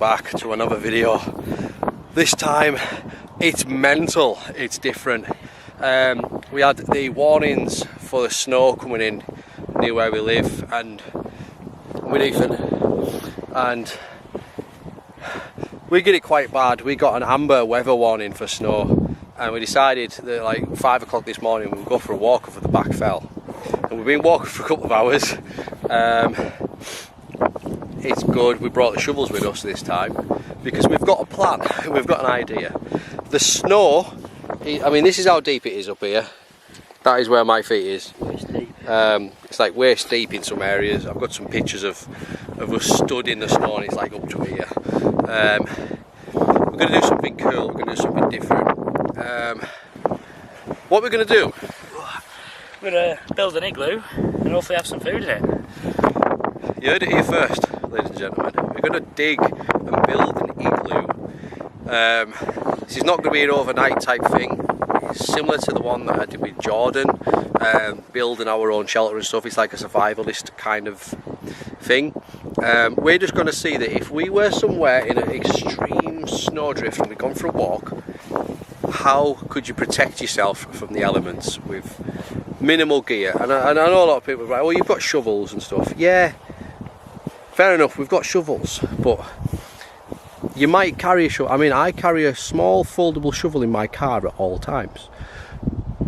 back to another video. This time it's mental, it's different. We had the warnings for the snow coming in near where we live and with Ethan, and we get it quite bad. We got an amber weather warning for snow, and we decided that like 5 o'clock this morning we'll go for a walk over the back fell, and we've been walking for a couple of hours. It's good we brought the shovels with us this time because we've got a plan, we've got an idea. The snow, I mean, this is how deep it is up here. That is where my feet is. Waist deep. It's like waist deep in some areas. I've got some pictures of us stood in the snow and it's like up to here. We're going to do something cool, we're going to do something different. What we're going to do? We're going to build an igloo and hopefully have some food in it. You heard it here first, ladies and gentlemen. We're going to dig and build an igloo. This is not going to be an overnight type thing. It's similar to the one that I did with Jordan, building our own shelter and stuff. It's like a survivalist kind of thing. We're just going to see that if we were somewhere in an extreme snowdrift and we'd gone for a walk, how could you protect yourself from the elements with minimal gear? And I know a lot of people are like, oh, you've got shovels and stuff. Yeah, fair enough, we've got shovels, but you might carry a shovel. I mean, I carry a small foldable shovel in my car at all times.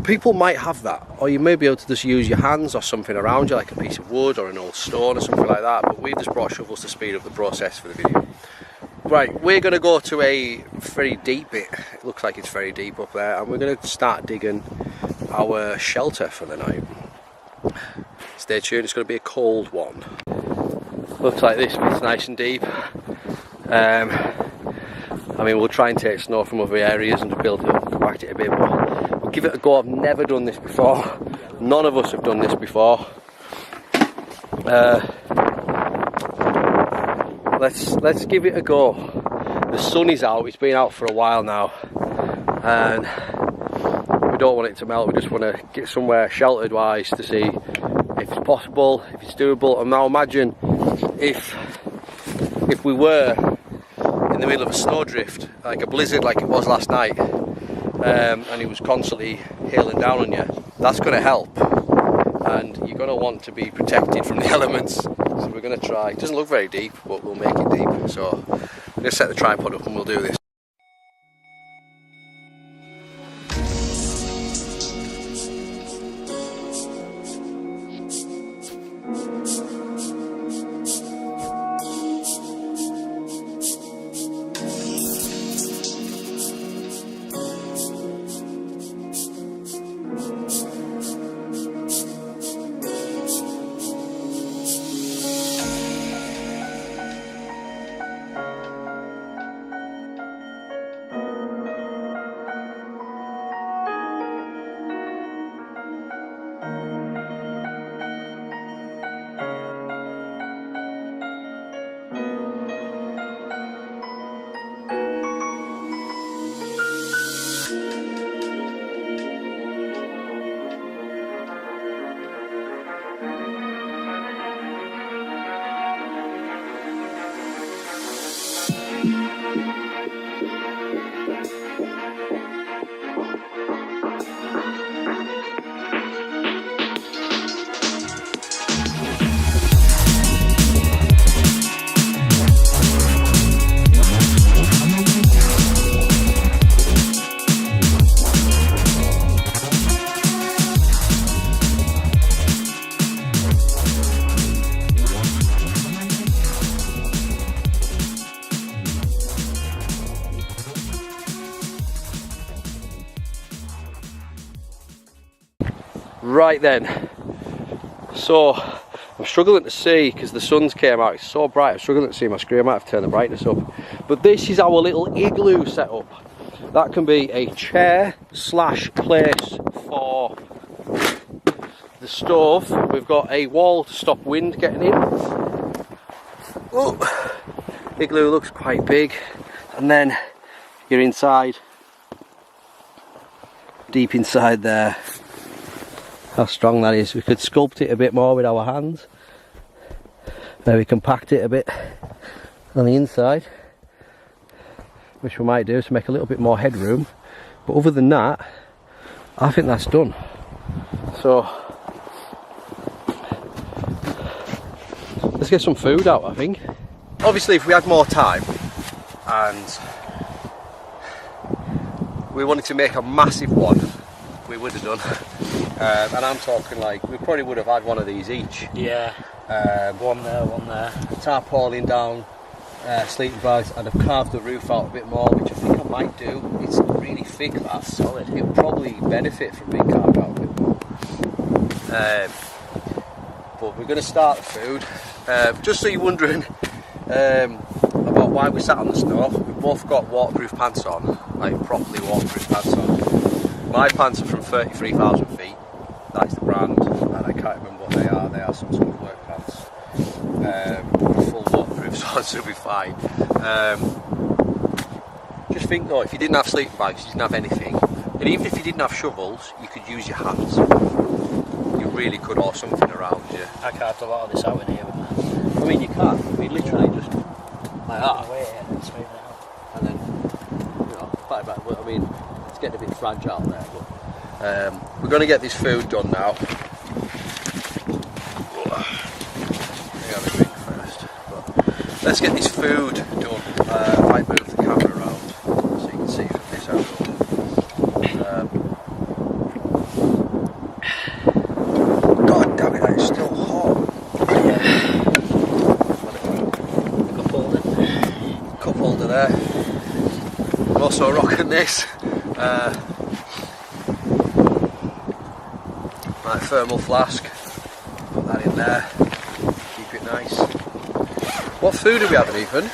People might have that, or you may be able to just use your hands or something around you, like a piece of wood or an old stone or something like that, but we've just brought shovels to speed up the process for the video. Right, we're going to go to a very deep bit. It looks like it's very deep up there, and we're going to start digging our shelter for the night. Stay tuned, it's going to be a cold one. Looks like this, but it's nice and deep. I mean, we'll try and take snow from other areas and just build it up, compact it a bit, but we'll give it a go. I've never done this before. None of us have done this before. Let's give it a go. The sun is out, it's been out for a while now, and we don't want it to melt. We just want to get somewhere sheltered wise to see if it's possible, if it's doable. And now imagine if we were in the middle of a snowdrift, like a blizzard like it was last night, and it was constantly hailing down on you. That's going to help, and you're going to want to be protected from the elements. So we're going to try. It doesn't look very deep, but we'll make it deep. So I'm going to set the tripod up and we'll do this. Right then, so I'm struggling to see because the sun's came out, it's so bright, I'm struggling to see my screen. I might have to turn the brightness up. But this is our little igloo setup. That can be a chair slash place for the stove. We've got a wall to stop wind getting in. Oh, igloo looks quite big. And then you're inside, deep inside there. How strong that is. We could sculpt it a bit more with our hands. Maybe compact it a bit on the inside. which we might do to make a little bit more headroom. But other than that, I think that's done. So let's get some food out, I think. Obviously, if we had more time and we wanted to make a massive one, we would have done. And I'm talking like, we probably would have had one of these each. Yeah. One there. Tarpaulin down, sleeping bags, and I've carved the roof out a bit more, which I think I might do. It's really thick, that's solid. It'll probably benefit from being carved out a bit more. But we're going to start the food. Just so you're wondering about why we sat on the snow, we've both got waterproof pants on, like properly waterproof pants on. My pants are from 33,000 feet, that's the brand, and I can't remember what they are. They are some sort of work pants. Full waterproof, so it'll be fine. Just think though, if you didn't have sleeping bags, you didn't have anything, and even if you didn't have shovels, you could use your hands. You really could, or something around you. I carved a lot of this out in here, man. I mean, you can. I mean, literally just like that. Away and smooth it out. And then, you know, back. I mean, it's getting a bit fragile there, but we're going to get this food done now. Let's get this food done. I might move the camera around so you can see from this angle. God damn it, that is still hot. Yeah. Cup holder there. I'm also rocking this. My thermal flask. Put that in there. Keep it nice. What food are we having, Ethan?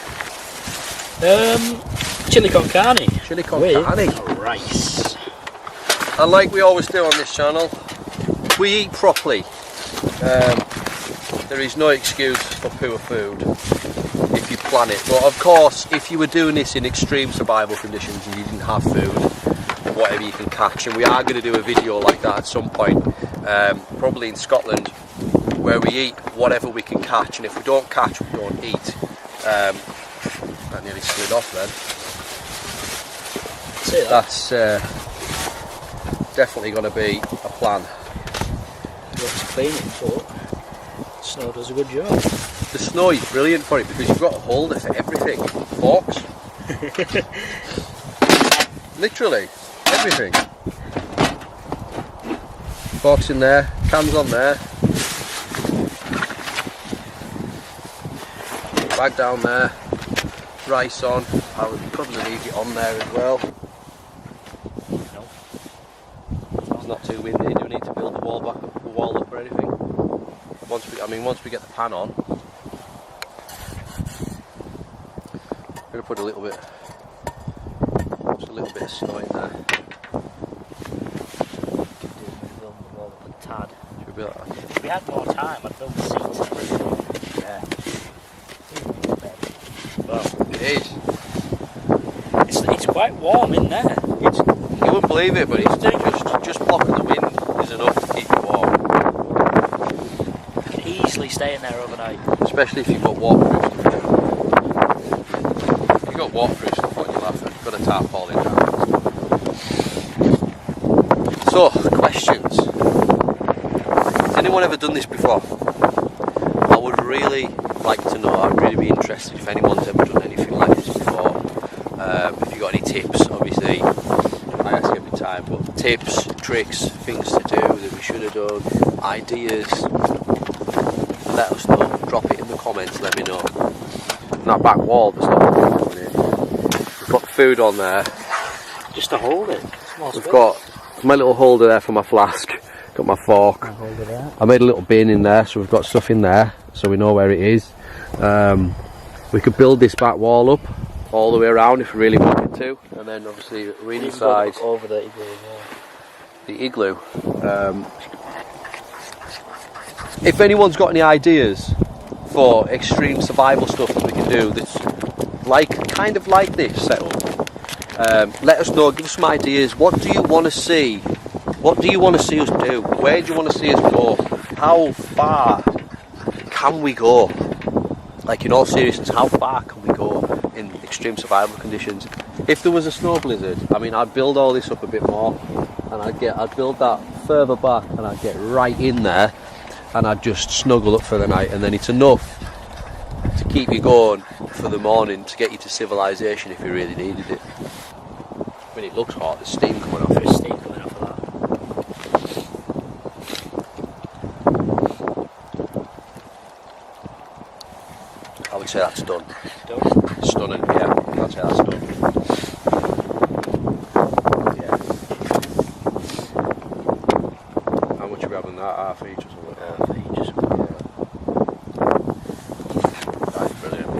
Chili con carne. Chili con carne. Rice. And like we always do on this channel, we eat properly. There is no excuse for poor food if you plan it. But of course, if you were doing this in extreme survival conditions and you didn't have food, or whatever you can catch, and we are going to do a video like that at some point, probably in Scotland, where we eat whatever we can catch, and if we don't catch, we don't eat. That nearly slid off then. That's definitely going to be a plan. You have to clean it, but snow does a good job. The snow is brilliant for it because you've got a holder for everything. Forks. Literally, everything. Forks in there, cans on there. Bag down there, rice on. I would probably leave it on there as well. No. It's not too windy. Do we need to build the wall up or anything? Once we get the pan on, I'm gonna put a little bit of snow in there. Should be like that. If we had more time, I'd build the seats and everything. Yeah. Well, it is. It's quite warm in there. You wouldn't believe it, but it's just blocking the wind is enough to keep you warm. You can easily stay in there overnight. Especially if you've got waterproof stuff. If you've got waterproof stuff on, you're laughing. You've got a tarpaulin down. So, questions. Has anyone ever done this before? I would really like to know. I'd really be interested if anyone's ever done anything like this before. If you've got any tips, obviously I ask every time, but tips, tricks, things to do that we should have done, ideas, let us know. Drop it in the comments, let me know. And that back wall, there's not much on it. We've got the food on there. Just to hold it. We've got my little holder there for my flask. Got my fork. I made a little bin in there, so we've got stuff in there, so we know where it is. We could build this back wall up all the way around if we really wanted to, and then obviously we're inside over the igloo as well. The igloo. If anyone's got any ideas for extreme survival stuff that we can do that's kind of like this setup, let us know. Give us some ideas. What do you want to see? What do you want to see us do? Where do you want to see us go? How far can we go? Like, in all seriousness, how far can we go in extreme survival conditions. If there was a snow blizzard, I mean, I'd build all this up a bit more, and I'd build that further back, and I'd get right in there, and I'd just snuggle up for the night, and then it's enough to keep you going for the morning to get you to civilization if you really needed it. I mean, it looks hot. There's steam coming off it. There's steam coming off of that. I would say that's done. Done? Stunning, yeah. I'd say that's done. Yeah. How much are we having that? Half each or something? Half each or something. Yeah. That's brilliant.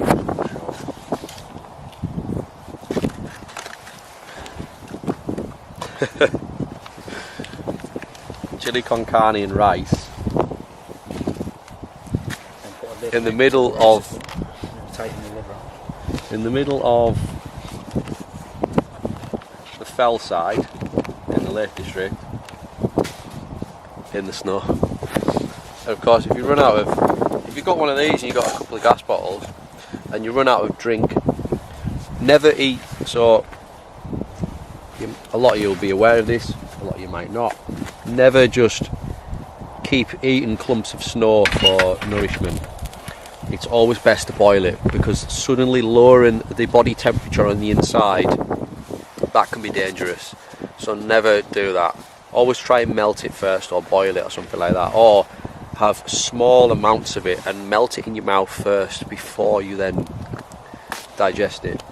Chili con carne and rice in the middle of the fell side in the Lake District in the snow. And of course, if you've got one of these and you've got a couple of gas bottles and you run out of drink, never eat. So a lot of you will be aware of this, a lot of you might not. Never just keep eating clumps of snow for nourishment. It's always best to boil it, because suddenly lowering the body temperature on the inside, that can be dangerous. So never do that. Always try and melt it first, or boil it or something like that, or have small amounts of it and melt it in your mouth first before you then digest it.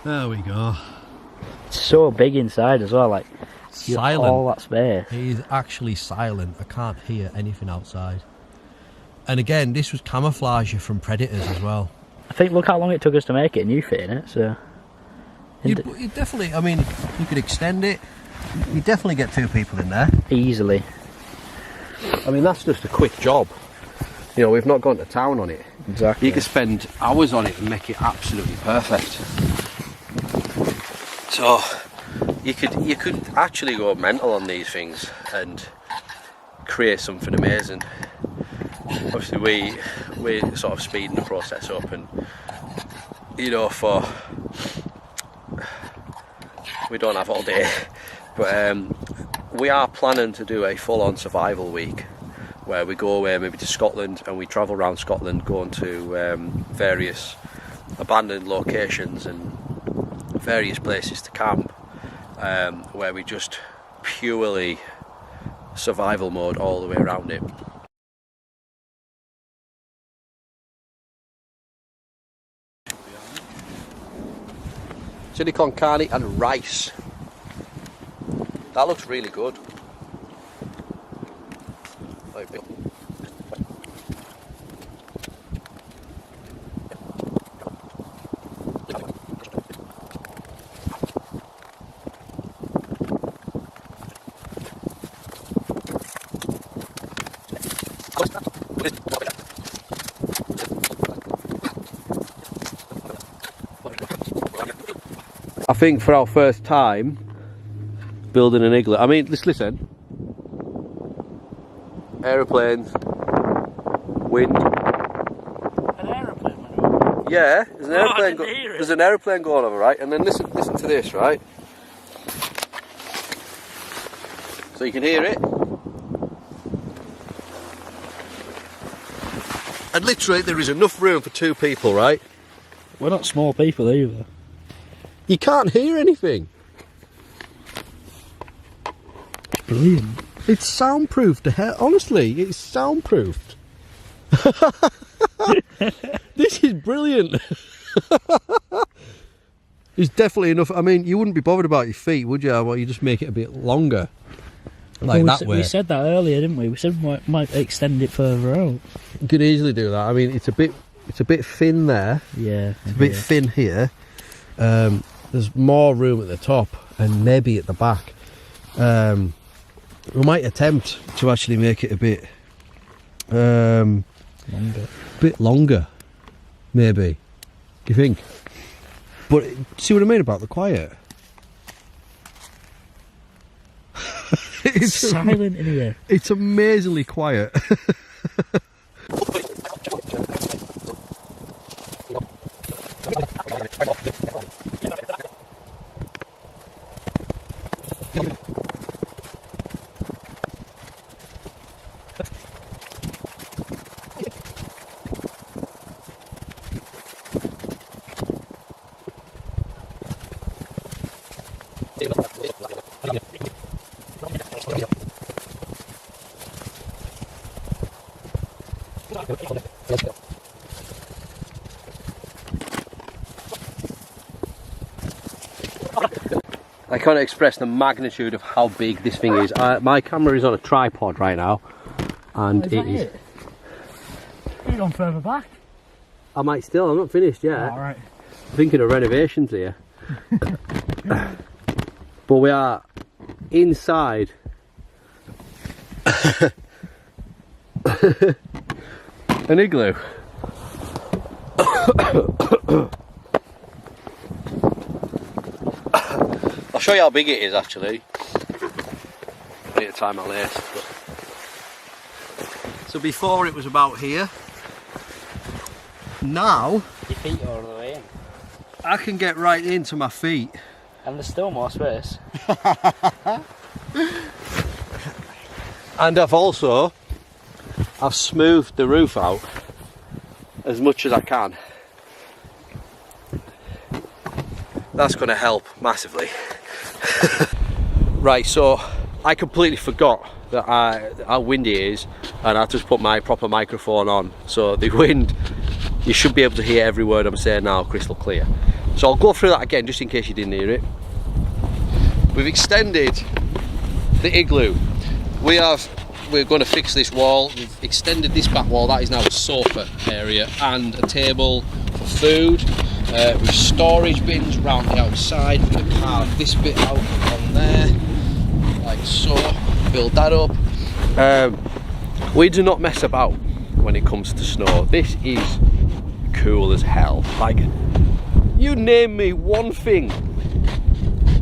There we go. It's so big inside as well, like Silent. all that space. It is actually silent. I can't hear anything outside. And again, this was camouflage from predators as well. I think, look how long it took us to make it, and you fit in it, so... You definitely, I mean, you could extend it. You definitely get 2 people in there. Easily. I mean, that's just a quick job. You know, we've not gone to town on it. Exactly. You could spend hours on it and make it absolutely perfect. So, you could actually go mental on these things and create something amazing. Obviously, we're sort of speeding the process up, and you know, we don't have all day, but we are planning to do a full-on survival week where we go away maybe to Scotland, and we travel around Scotland going to various abandoned locations and various places to camp, where we just purely survival mode all the way around it. Chili con carne and rice. That looks really good. I think for our first time building an igloo, I mean, listen, aeroplanes, wind. An aeroplane? Yeah, there's an aeroplane. There's There's an aeroplane going over, right? And then listen to this, right? So you can hear it. And literally, there is enough room for 2 people, right? We're not small people either. You can't hear anything. Brilliant. It's soundproofed to hell. Honestly, it's soundproofed. This is brilliant. It's definitely enough. I mean, you wouldn't be bothered about your feet, would you? Well, you just make it a bit longer, like that way. We said that earlier, didn't we? We said we might extend it further out. You could easily do that. I mean, it's a bit thin there. Yeah. It's a bit thin here. There's more room at the top and maybe at the back. We might attempt to actually make it a bit longer, maybe. Do you think? But see what I mean about the quiet? It's silent in here. It's amazingly quiet. I can't express the magnitude of how big this thing is. My camera is on a tripod right now, and it is. You've gone further back. I might still. I'm not finished yet. Oh, right. I'm thinking of renovations here. But we are inside an igloo. I'll show you how big it is actually. I need to tie my lace. So before it was about here. Now your feet are all the way in. I can get right into my feet. And there's still more space. And I've smoothed the roof out as much as I can. That's going to help massively. Right, so I completely forgot that how windy it is, and I just put my proper microphone on, so the wind, you should be able to hear every word I'm saying now crystal clear. So I'll go through that again just in case you didn't hear it. We've extended the igloo. We're going to fix this wall. We've extended this back wall. That is now a sofa area and a table for food. With storage bins around the outside. We're going to carve this bit out on there, like so. Build that up. We do not mess about when it comes to snow. This is cool as hell. Like, you name me one thing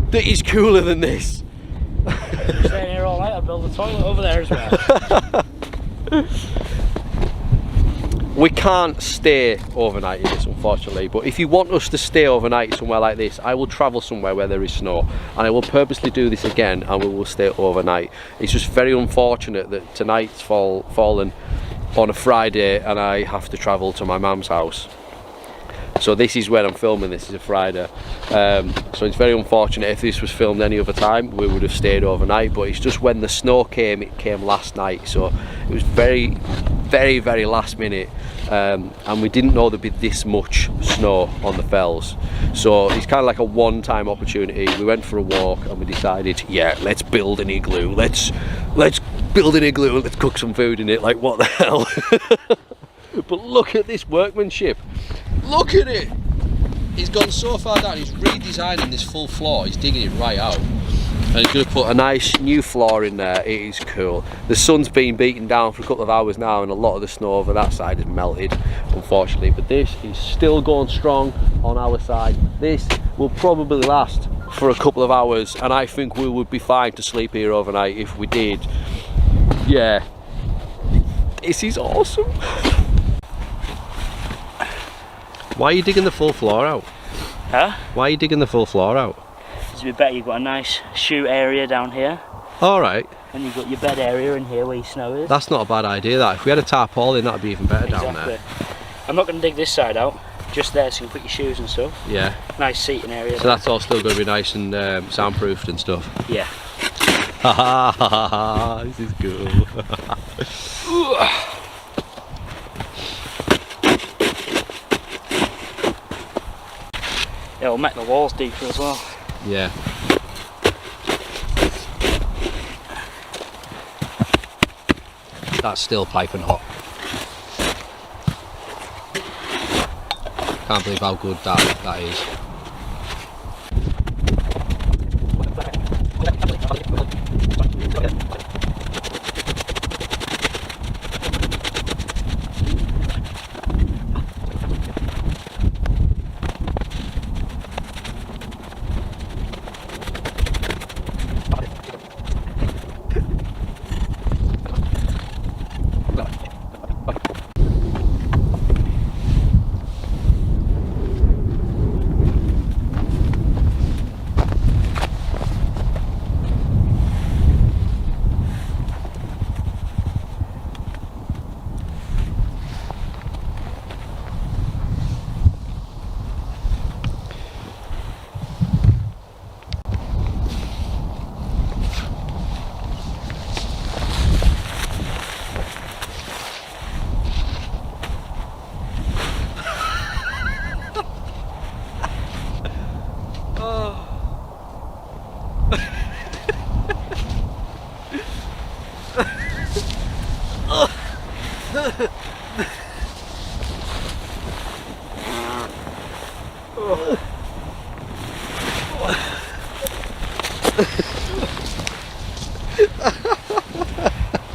that is cooler than this. I'm staying here all night. I'll build a toilet over there as well. We can't stay overnight in this, unfortunately, but if you want us to stay overnight somewhere like this, I will travel somewhere where there is snow, and I will purposely do this again, and we will stay overnight. It's just very unfortunate that tonight's fallen on a Friday and I have to travel to my mum's house. So this is when I'm filming. This is a Friday, so it's very unfortunate. If this was filmed any other time, we would have stayed overnight, but it's just when the snow came, it came last night, so it was very last minute, and we didn't know there'd be this much snow on the fells, so it's kind of like a one-time opportunity. We went for a walk and we decided, yeah, let's build an igloo, let's build an igloo and let's cook some food in it. Like, what the hell? But look at this workmanship. Look at it! He's gone so far down, he's redesigning this full floor, he's digging it right out. And he's going to put a nice new floor in there. It is cool. The sun's been beaten down for a couple of hours now, and a lot of the snow over that side has melted, unfortunately. But this is still going strong on our side. This will probably last for a couple of hours, and I think we would be fine to sleep here overnight if we did. Yeah. This is awesome. Why are you digging the full floor out? Huh? Why are you digging the full floor out? Because we bet you've got a nice shoe area down here. Alright. And you've got your bed area in here where your snow is. That's not a bad idea, that. If we had a tarpaulin, that'd be even better down there. I'm not going to dig this side out, just there so you can put your shoes and stuff. Yeah. Nice seating area. So that's all still going to be nice and soundproofed and stuff? Yeah. Ha ha ha ha, this is cool. It'll make the walls deeper as well. Yeah. That's still piping hot. Can't believe how good that is.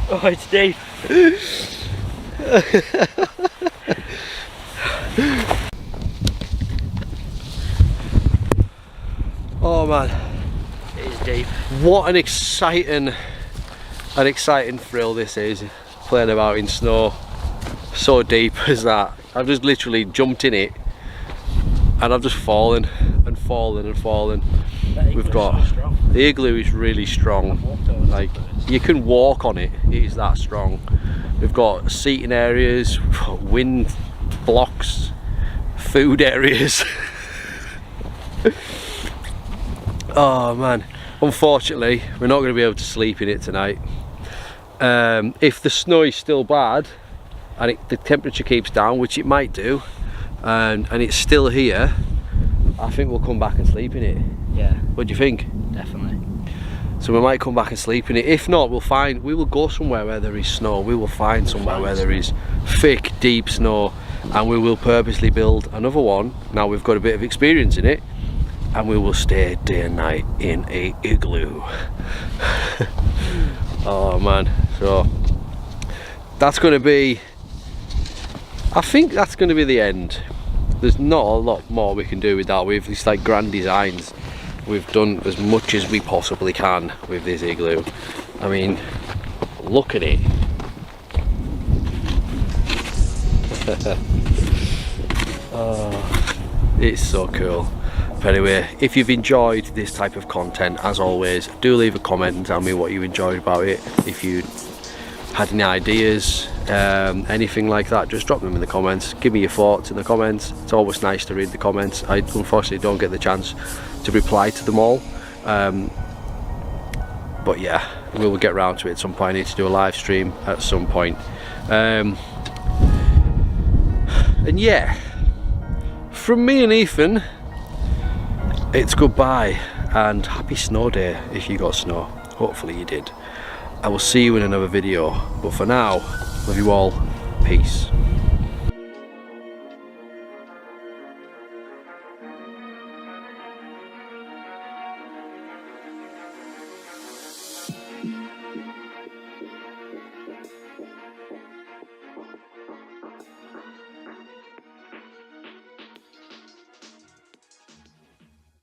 Oh, it's deep. Oh man, It is deep. what an exciting thrill this is, playing about in snow so deep as that. I've just literally jumped in it and I've just fallen and fallen and fallen. We've got the Igloo is really strong, like you can walk on it, it is that strong. We've got seating areas, wind blocks, food areas. Oh man, unfortunately we're not going to be able to sleep in it tonight. If the snow is still bad and the temperature keeps down, which it might do, and it's still here, I think we'll come back and sleep in it. Yeah. What do you think? Definitely. So we might come back and sleep in it. If not, we will go somewhere where there is snow. We will find somewhere where there is thick, deep snow, and we will purposely build another one. Now we've got a bit of experience in it, and we will stay day and night in a igloo. Oh man, so that's going to be, I think that's going to be the end. There's not a lot more we can do with that. It's like grand designs. We've done as much as we possibly can with this igloo. I mean, look at it. Oh, it's so cool. But anyway, if you've enjoyed this type of content, as always, do leave a comment and tell me what you enjoyed about it. If you had any ideas, anything like that, just drop them in the comments. Give me your thoughts in the comments. It's always nice to read the comments. I unfortunately don't get the chance to reply to them all, but yeah, we will get round to it at some point. I need to do a live stream at some point, and yeah, from me and Ethan, it's goodbye and happy snow day if you got snow. Hopefully you did. I will see you in another video, but for now, love you all, peace.